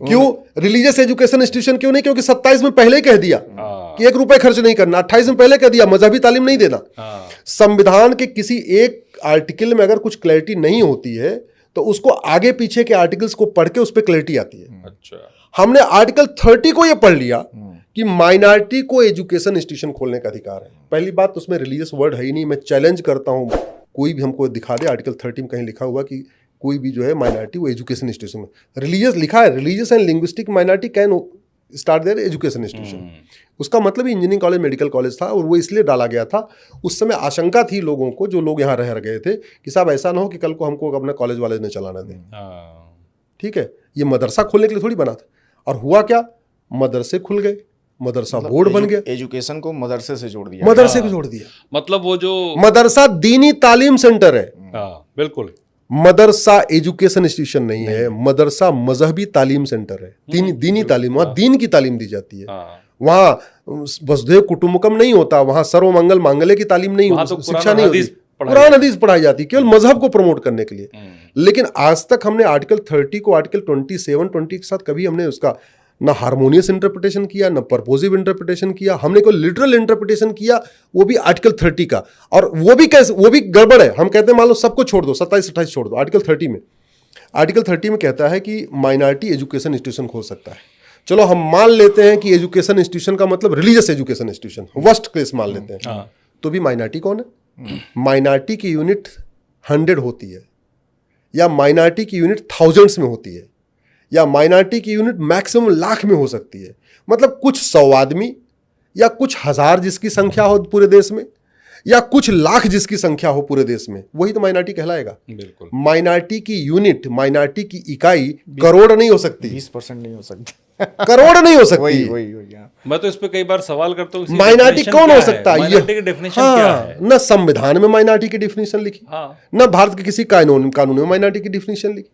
क्यों religious education institution क्यों नहीं? क्योंकि 27 में पहले ही कह दिया कि 1 रुपए खर्च नहीं करना, 28 में पहले कह दिया मजहबी तालीम नहीं देना। संविधान के किसी एक आर्टिकल में अगर कुछ क्लैरिटी नहीं होती है तो उसको आगे पीछे के आर्टिकल्स को पढ़ के उस पर क्लैरिटी आती है। अच्छा, हमने आर्टिकल 30 को ये पढ़ लिया कि माइनॉरिटी को एजुकेशन इंस्टीट्यूशन खोलने का अधिकार है। पहली बात तो उसमें रिलीजियस वर्ड है ही नहीं। मैं चैलेंज करता हूं, कोई भी हमको दिखा दे आर्टिकल 30 में कहीं लिखा हुआ कि कोई भी जो है माइनॉरिटी वो एजुकेशन इंस्टीट्यूशन में, रिलीजियस लिखा है, religious and linguistic minority can start their education institution. उसका मतलब ही इंजीनियरिंग कॉलेज मेडिकल कॉलेज था और वो इसलिए डाला गया था। उस समय आशंका थी लोगों को, जो लोग यहाँ रह गए थे, कि साहब ऐसा ना हो कि कल को हमको अपना कॉलेज वाले ने चलाना दें। ठीक है, ये मदरसा खोलने के लिए थोड़ी बना था। और हुआ क्या, मदरसे खुल गए, मदरसा बोर्ड बन गया, एजुकेशन को मदरसे से जोड़ दिया, मदरसे को जोड़ दिया। मतलब वो जो मदरसा दीनी तालीम सेंटर है, बिल्कुल, मदरसा एजुकेशन इंस्टीट्यूशन नहीं है, मदरसा मजहबी तालीम सेंटर है। दीनी तालीम, वहां दीन की तालीम दी जाती है। वहां वसुधैव कुटुंबकम नहीं होता, वहां सर्वमंगल मांगल्य की तालीम नहीं होती, शिक्षा नहीं होती, कुरान हदीस पढ़ाई जाती, केवल मजहब को प्रमोट करने के लिए। लेकिन आज तक हमने आर्टिकल 30 को आर्टिकल 27, 20 के साथ कभी हमने उसका ना हार्मोनियस इंटरप्रिटेशन किया, ना पर्पोजिव इंटरप्रिटेशन किया। हमने कोई लिटरल इंटरप्रिटेशन किया, वो भी आर्टिकल 30 का। और वो भी कैसे, वो भी गड़बड़ है। हम कहते हैं मान लो सबको छोड़ दो, 27-28 छोड़ दो। आर्टिकल 30 में कहता है कि माइनॉरिटी एजुकेशन इंस्टीट्यूशन खोल सकता है। चलो हम मान लेते हैं कि एजुकेशन इंस्टीट्यूशन का मतलब religious education institution, worst case मान लेते हैं। तो भी माइनॉरिटी कौन है? माइनॉरिटी की यूनिट 100 होती है, या माइनॉरिटी की यूनिट थाउजेंड्स में होती है, या माइनॉरिटी की यूनिट मैक्सिमम लाख में हो सकती है। मतलब कुछ 100 आदमी या कुछ 1000 जिसकी संख्या हो पूरे देश में, या कुछ लाख जिसकी संख्या हो पूरे देश में, वही तो माइनॉरिटी कहलाएगा। बिल्कुल, माइनॉरिटी की यूनिट, माइनॉरिटी की इकाई करोड़ नहीं हो सकती, 20% नहीं हो सकती, करोड़ नहीं हो सकती। वही मैं तो इस पे कई बार सवाल करता हूँ, माइनॉरिटी कौन हो सकता है? माइनॉरिटी की डेफिनेशन क्या है? न संविधान में माइनॉरिटी की डेफिनेशन लिखी, न भारत के किसी कानून में माइनॉरिटी की डेफिनेशन लिखी।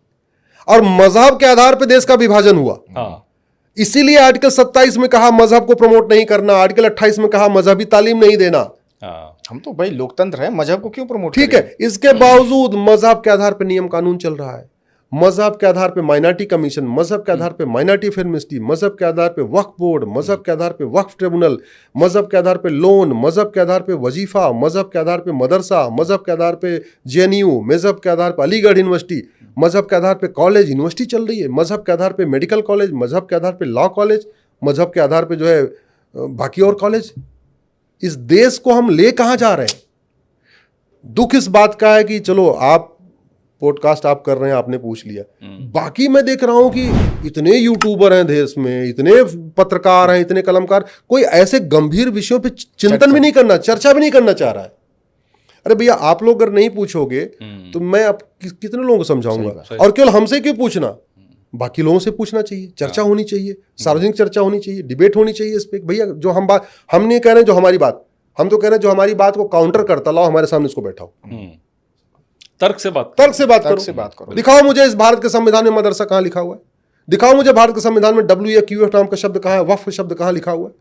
और मजहब के आधार पर देश का विभाजन हुआ। इसीलिए आर्टिकल 27 में कहा मजहब को प्रमोट नहीं करना, आर्टिकल 28 में कहा मजहबी तालीम नहीं देना। हम तो भाई लोकतंत्र है, मजहब को क्यों प्रमोट? ठीक है, इसके बावजूद मजहब के आधार पर नियम कानून चल रहा है। मजहब के आधार पे माइनॉरिटी कमीशन, मजहब के आधार पे माइनॉरिटी अफेयर मिनिस्ट्री, मजहब के आधार पे वक्फ बोर्ड, मजहब के आधार पे वक्फ ट्रिब्यूनल, मजहब के आधार पे लोन, मजहब के आधार पे वजीफा, मजहब के आधार पे मदरसा, मजहब के आधार पे जेएनयू, मजहब के आधार पे अलीगढ़ यूनिवर्सिटी, मजहब के आधार पे कॉलेज यूनिवर्सिटी चल रही है, मजहब के आधार पे मेडिकल कॉलेज, मजहब के आधार पे लॉ कॉलेज, मजहब के आधार पे जो है बाकी और कॉलेज। इस देश को हम ले कहाँ जा रहे हैं? दुख इस बात का है कि चलो आप पॉडकास्ट आप कर रहे हैं, आपने पूछ लिया, बाकी मैं देख रहा हूं कि इतने यूट्यूबर हैं देश में, इतने पत्रकार हैं, इतने कलमकार, कोई ऐसे गंभीर विषयों पे चिंतन भी नहीं करना, चर्चा भी नहीं करना चाह रहा है। अरे भैया, आप लोग अगर नहीं पूछोगे तो मैं अब कितने लोगों को समझाऊंगा? और केवल हमसे क्यों पूछना, बाकी लोगों से पूछना चाहिए, चर्चा होनी चाहिए, सार्वजनिक चर्चा होनी चाहिए, डिबेट होनी चाहिए इस पे। भैया जो हम बात, हम नहीं कह रहे हैं जो हमारी बात, हम तो कह रहे हैं जो हमारी बात को काउंटर करता लाओ हमारे सामने, उसको बैठाओ, तर्क से बात करो। दिखाओ मुझे इस भारत के संविधान में मदरसा कहाँ लिखा हुआ है, दिखाओ मुझे भारत के संविधान में WAQF नाम का शब्द कहाँ है, वक्फ शब्द कहाँ लिखा हुआ है।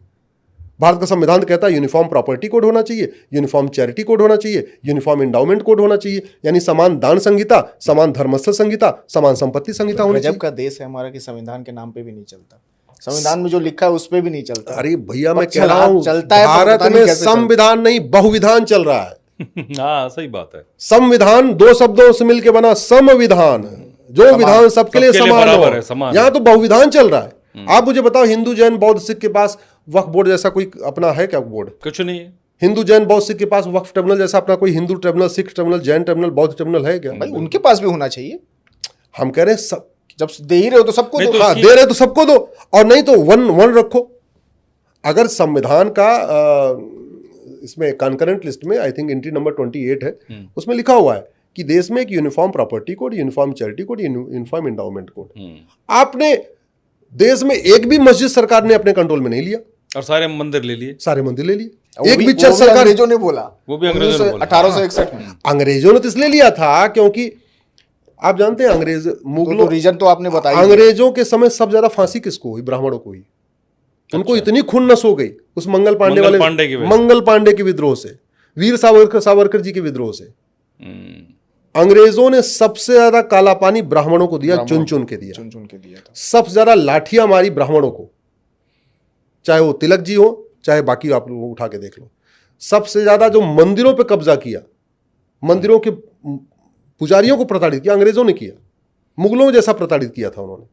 भारत का संविधान कहता है यूनिफॉर्म प्रॉपर्टी कोड होना चाहिए, यूनिफॉर्म चैरिटी कोड होना चाहिए, यूनिफॉर्म एंडाउमेंट कोड होना चाहिए, यानी समान दान संहिता, समान धर्मस्थल संहिता, समान संपत्ति संहिता होनी चाहिए। गजब का देश है हमारा कि संविधान के नाम पे भी नहीं चलता, संविधान में जो लिखा है उस पे भी नहीं चलता। अरे भैया मैं कह रहा हूँ चलता है, भारत में संविधान नहीं बहुविधान चल रहा है। हाँ सही बात है। संविधान 2 शब्दों से मिलकर बना संविधान, जो विधान सबके लिए समान हो। यहाँ तो बहुविधान चल रहा है। आप मुझे बताओ, हिंदू जैन बौद्ध सिख के पास वक्फ बोर्ड जैसा कोई अपना है क्या बोर्ड? कुछ नहीं है। हिंदू जैन बौद्ध सिख के पास वक्फ ट्रिब्यूनल जैसा अपना कोई Hindu tribunal, Sikh tribunal, Jain tribunal, बौद्ध ट्रिब्यूनल है क्या? भाई उनके पास भी होना चाहिए। हम कह रहे हैं सब, जब दे ही रहे हो तो सबको दो। हाँ, दे रहे तो सबको दो, और नहीं तो वन रखो। अगर संविधान का इसमें कंकरेंट लिस्ट में आई थिंक एंट्री नंबर 28 है, उसमें लिखा हुआ है कि देश में एक uniform property code, uniform charity code, uniform endowment code. आपने देश में एक भी मस्जिद सरकार ने अपने कंट्रोल में नहीं लिया, और सारे मंदिर ले लिए, सारे मंदिर ले लिए। एक भी चर्च सरकार अंग्रेजों ने बोला, वो भी अंग्रेजों ने बोला 1861 में। अंग्रेजों ने तो इसलिए लिया था क्योंकि आप जानते हैं अंग्रेज मुगलों, रीजन तो आपने बताया, अंग्रेजों के समय सब ज्यादा फांसी किसको हुई? ब्राह्मणों को ही। उनको इतनी खुन्नस हो गई उस मंगल पांडे के विद्रोह से, वीर सावरकर जी के विद्रोह से। अंग्रेजों ने सबसे ज्यादा काला पानी ब्राह्मणों को दिया, चुन चुन के दिया, चुन चुन के दिया था। सबसे ज्यादा लाठियां मारी ब्राह्मणों को, चाहे वो तिलक जी हो चाहे बाकी आप लोग उठा के देख लो। सबसे ज्यादा जो मंदिरों पे कब्जा किया, मंदिरों के पुजारियों को प्रताड़ित किया, अंग्रेजों ने किया। मुगलों जैसा प्रताड़ित किया था उन्होंने।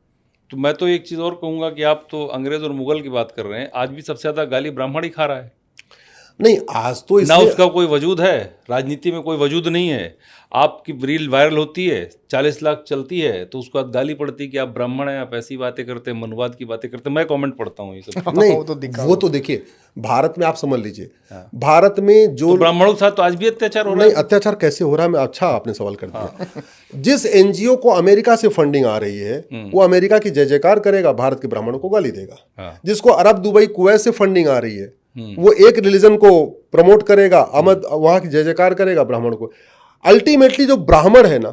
तो मैं तो एक चीज और कहूंगा कि आप तो अंग्रेज और मुगल की बात कर रहे हैं, आज भी सबसे ज्यादा गाली ब्राह्मण ही खा रहा है नहीं, आज तो ना, इसलिए उसका कोई वजूद है, राजनीति में कोई वजूद नहीं है। आपकी रील वायरल होती है, 40 लाख चलती है, तो उसके बाद गाली पड़ती है कि आप ब्राह्मण हैं, आप ऐसी बातें करते हैं, मनवाद की बातें करते हैं। मैं कमेंट पढ़ता हूँ ये सब। नहीं, वो तो देखिए, भारत में आप समझ लीजिए, भारत में जो तो ब्राह्मणों के साथ तो आज भी अत्याचार हो रहा नहीं, अत्याचार कैसे हो रहा है, मैं अच्छा आपने सवाल कर दिया। जिस एनजीओ को अमेरिका से फंडिंग आ रही है वो अमेरिका की जय जयकार करेगा, भारत के ब्राह्मणों को गाली देगा। जिसको अरब, दुबई, कुवैत से फंडिंग आ रही है वो एक रिलीजन को प्रमोट करेगा, वहां की जय जयकार करेगा ब्राह्मण को। अल्टीमेटली जो ब्राह्मण है ना,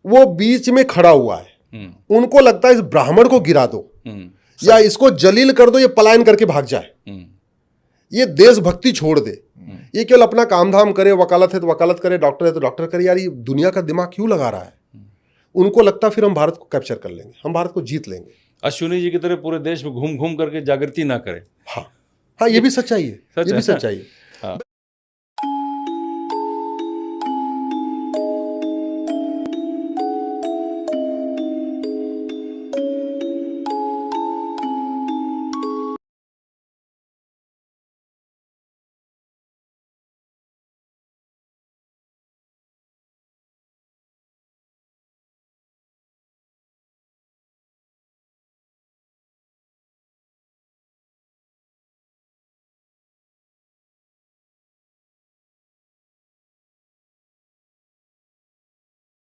वो बीच में खड़ा हुआ है, उनको लगता है इस ब्राह्मण को गिरा दो या इसको जलील कर दो, ये पलायन करके भाग जाए, ये देशभक्ति छोड़ दे, ये केवल अपना काम धाम करे, वकालत है तो वकालत करे, डॉक्टर है तो डॉक्टर करे। यार ये दुनिया का दिमाग क्यों लगा रहा है? उनको लगता फिर हम भारत को कैप्चर कर लेंगे, हम भारत को जीत लेंगे। अश्विनी जी की तरह पूरे देश में घूम घूम करके जागृति ना करें। हाँ, ये भी सच्चाई है, ये भी सच्चाई है। हाँ।